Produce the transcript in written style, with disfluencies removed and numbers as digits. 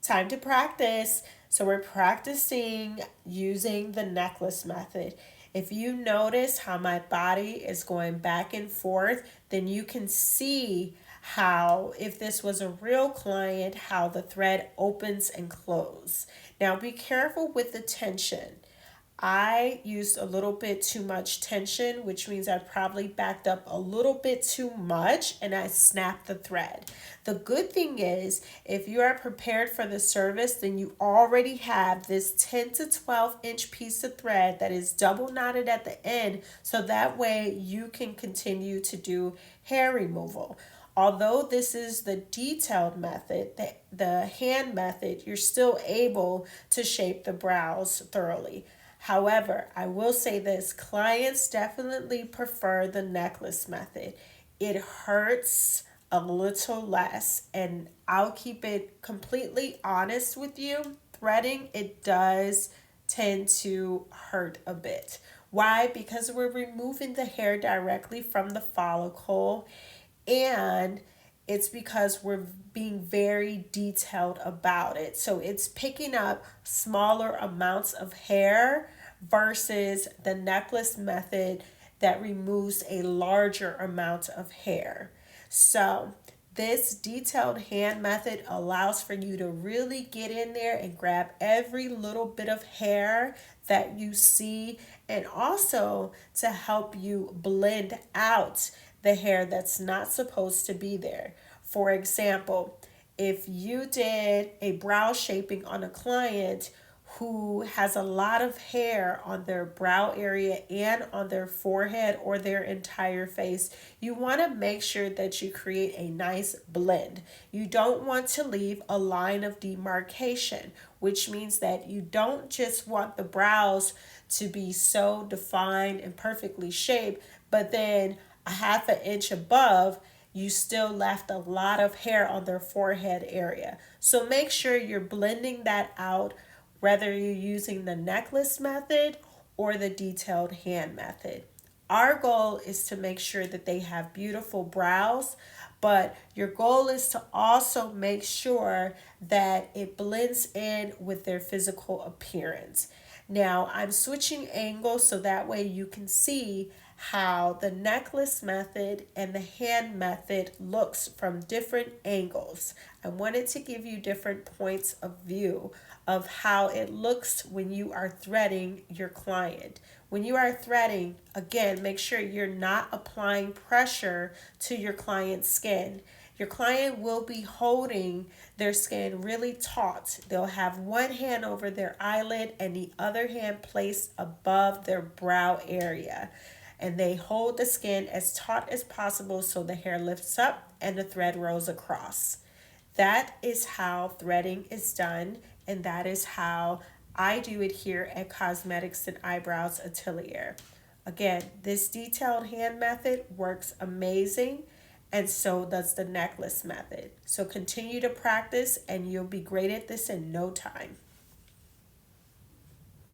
Time to practice. So we're practicing using the necklace method. If you notice how my body is going back and forth, then you can see how, if this was a real client, how the thread opens and closes. Now be careful with the tension. I used a little bit too much tension, which means I probably backed up a little bit too much and I snapped the thread. The good thing is, if you are prepared for the service, then you already have this 10 to 12-inch piece of thread that is double knotted at the end, so that way you can continue to do hair removal. Although this is the detailed method, the hand method, you're still able to shape the brows thoroughly. However, I will say this, clients definitely prefer the necklace method. It hurts a little less, and I'll keep it completely honest with you. Threading, it does tend to hurt a bit. Why? Because we're removing the hair directly from the follicle, and it's because we're being very detailed about it. So it's picking up smaller amounts of hair versus the necklace method that removes a larger amount of hair. So this detailed hand method allows for you to really get in there and grab every little bit of hair that you see, and also to help you blend out the hair that's not supposed to be there. For example, if you did a brow shaping on a client who has a lot of hair on their brow area and on their forehead or their entire face, you want to make sure that you create a nice blend. You don't want to leave a line of demarcation, which means that you don't just want the brows to be so defined and perfectly shaped, but then a half an inch above, you still left a lot of hair on their forehead area. So make sure you're blending that out, whether you're using the necklace method or the detailed hand method. Our goal is to make sure that they have beautiful brows, but your goal is to also make sure that it blends in with their physical appearance. Now, I'm switching angles so that way you can see how the necklace method and the hand method looks from different angles. I wanted to give you different points of view of how it looks when you are threading your client. When you are threading, again, make sure you're not applying pressure to your client's skin. Your client will be holding their skin really taut. They'll have one hand over their eyelid and the other hand placed above their brow area. And they hold the skin as taut as possible so the hair lifts up and the thread rolls across. That is how threading is done, and that is how I do it here at Cosmetics and Eyebrows Atelier. Again, this detailed hand method works amazing, and so does the necklace method. So continue to practice, and you'll be great at this in no time.